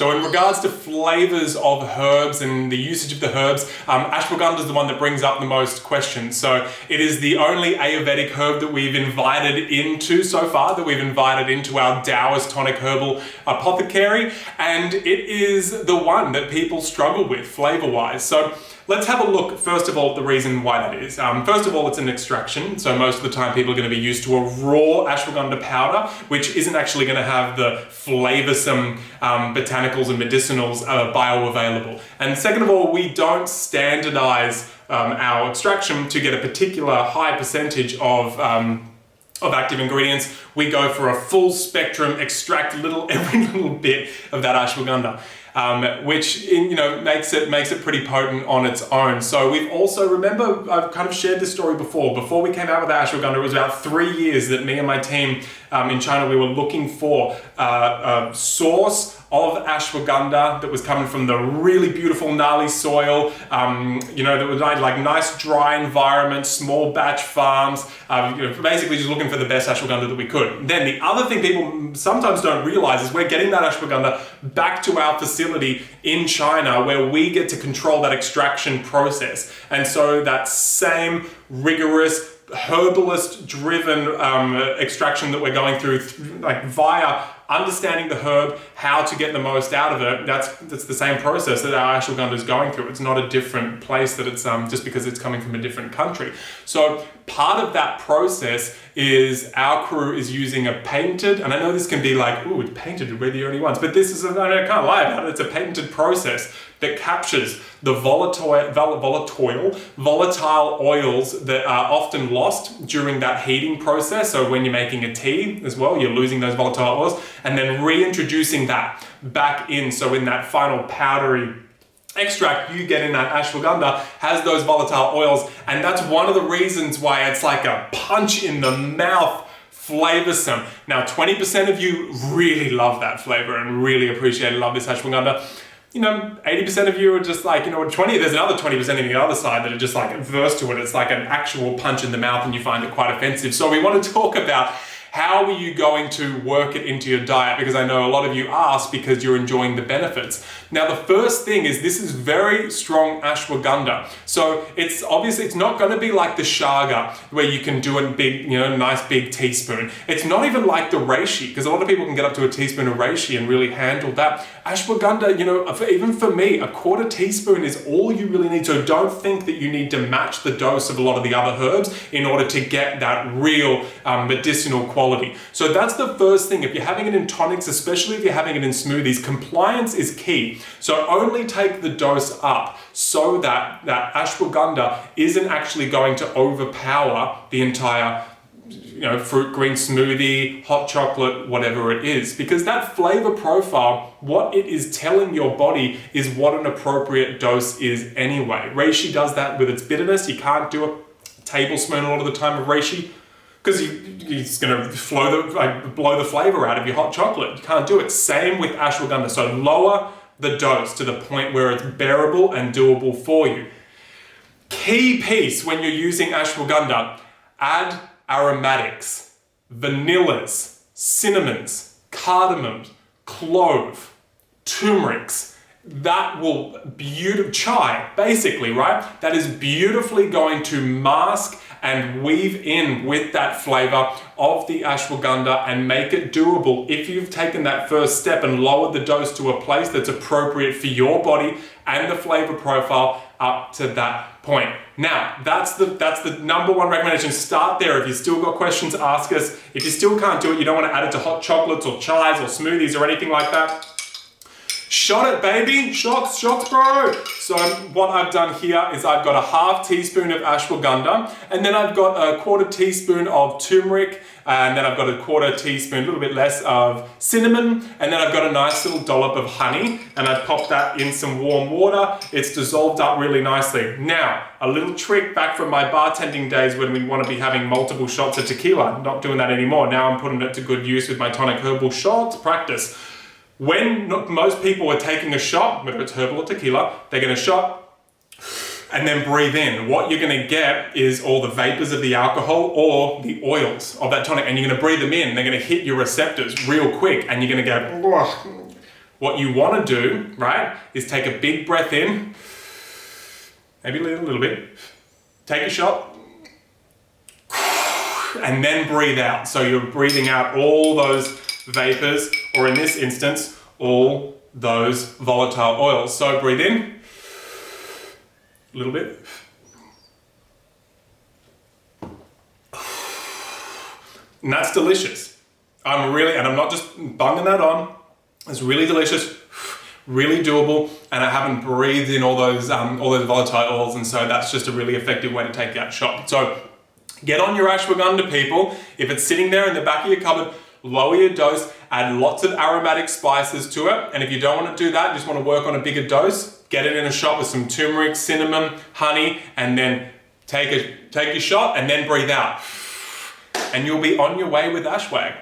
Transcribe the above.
So in regards to flavors of herbs and the usage of the herbs, ashwagandha is the one that brings up the most questions. So it is the only Ayurvedic herb that we've invited into so far, that we've invited into our Taoist tonic herbal apothecary, and it is the one that people struggle with flavor-wise. So let's have a look, first of all, at the reason why that is. First of all, it's an extraction. So most of the time people are going to be used to a raw ashwagandha powder, which isn't actually going to have the flavoursome botanicals and medicinals bioavailable. And second of all, we don't standardise our extraction to get a particular high percentage of active ingredients. We go for a full spectrum, extract every little bit of that ashwagandha. Which makes it pretty potent on its own. So we've also, remember, I've kind of shared this story before we came out with ashwagandha, it was about 3 years that me and my team in China, we were looking for a source of ashwagandha that was coming from the really beautiful gnarly soil, that was like nice dry environments, small batch farms, basically just looking for the best ashwagandha that we could. Then the other thing people sometimes don't realize is we're getting that ashwagandha back to our facility in China, where we get to control that extraction process. And so that same rigorous herbalist driven extraction that we're going through, like via understanding the herb, how to get the most out of it, that's the same process that our ashwagandha is going through. It's not a different place that it's just because it's coming from a different country. So part of that process is our crew is using a patented, and I know this can be like, ooh, it's patented, we're the only ones, but this is, I can't lie about it, it's a patented process that captures the volatile oils that are often lost during that heating process. So when you're making a tea as well, you're losing those volatile oils, and then reintroducing that back in. So in that final powdery extract you get in that ashwagandha has those volatile oils, and that's one of the reasons why it's like a punch in the mouth flavoursome. Now 20% of you really love that flavour and really appreciate and love this ashwagandha. 80% of you are just like, there's another 20% on the other side that are just like adverse to it. It's like an actual punch in the mouth and you find it quite offensive. So we want to talk about how are you going to work it into your diet? Because I know a lot of you ask because you're enjoying the benefits. Now, the first thing is this is very strong ashwagandha. So it's obviously, it's not going to be like the shaga where you can do a big, nice big teaspoon. It's not even like the reishi, because a lot of people can get up to a teaspoon of reishi and really handle that. Ashwagandha, even for me, a quarter teaspoon is all you really need. So don't think that you need to match the dose of a lot of the other herbs in order to get that real medicinal quality. So that's the first thing. If you're having it in tonics, especially if you're having it in smoothies, compliance is key. So only take the dose up so that that ashwagandha isn't actually going to overpower the entire fruit green smoothie, hot chocolate, whatever it is. Because that flavor profile, what it is telling your body is what an appropriate dose is anyway. Reishi does that with its bitterness. You can't do a tablespoon a lot of the time of reishi because it's going to blow the flavor out of your hot chocolate. You can't do it. Same with ashwagandha. So lower the dose to the point where it's bearable and doable for you. Key piece when you're using ashwagandha, add aromatics, vanillas, cinnamons, cardamoms, clove, turmerics. That will chai, basically, right? That is beautifully going to mask and weave in with that flavor of the ashwagandha and make it doable if you've taken that first step and lowered the dose to a place that's appropriate for your body and the flavor profile up to that point. Now, that's the number one recommendation. Start there. If you've still got questions, ask us. If you still can't do it, you don't want to add it to hot chocolates or chais or smoothies or anything like that, shot it, baby. Shots, bro. So what I've done here is I've got a half teaspoon of ashwagandha, and then I've got a quarter teaspoon of turmeric, and then I've got a quarter teaspoon, a little bit less, of cinnamon, and then I've got a nice little dollop of honey, and I've popped that in some warm water. It's dissolved up really nicely. Now, a little trick back from my bartending days when we want to be having multiple shots of tequila. I'm not doing that anymore. Now I'm putting it to good use with my tonic herbal shots practice. When most people are taking a shot, whether it's herbal or tequila, they're going to shot and then breathe in. What you're going to get is all the vapors of the alcohol or the oils of that tonic, and you're going to breathe them in. They're going to hit your receptors real quick, and you're going to go, What you want to do, right, is take a big breath in, maybe a little bit, take a shot, and then breathe out. So you're breathing out all those vapors, or in this instance, all those volatile oils. So breathe in, a little bit. And that's delicious. I'm not just bunging that on. It's really delicious, really doable, and I haven't breathed in all those volatile oils, and so that's just a really effective way to take that shot. So get on your ashwagandha, people. If it's sitting there in the back of your cupboard, lower your dose, add lots of aromatic spices to it, and if you don't want to do that, just want to work on a bigger dose, get it in a shot with some turmeric, cinnamon, honey, and then take your shot and then breathe out. And you'll be on your way with ashwag.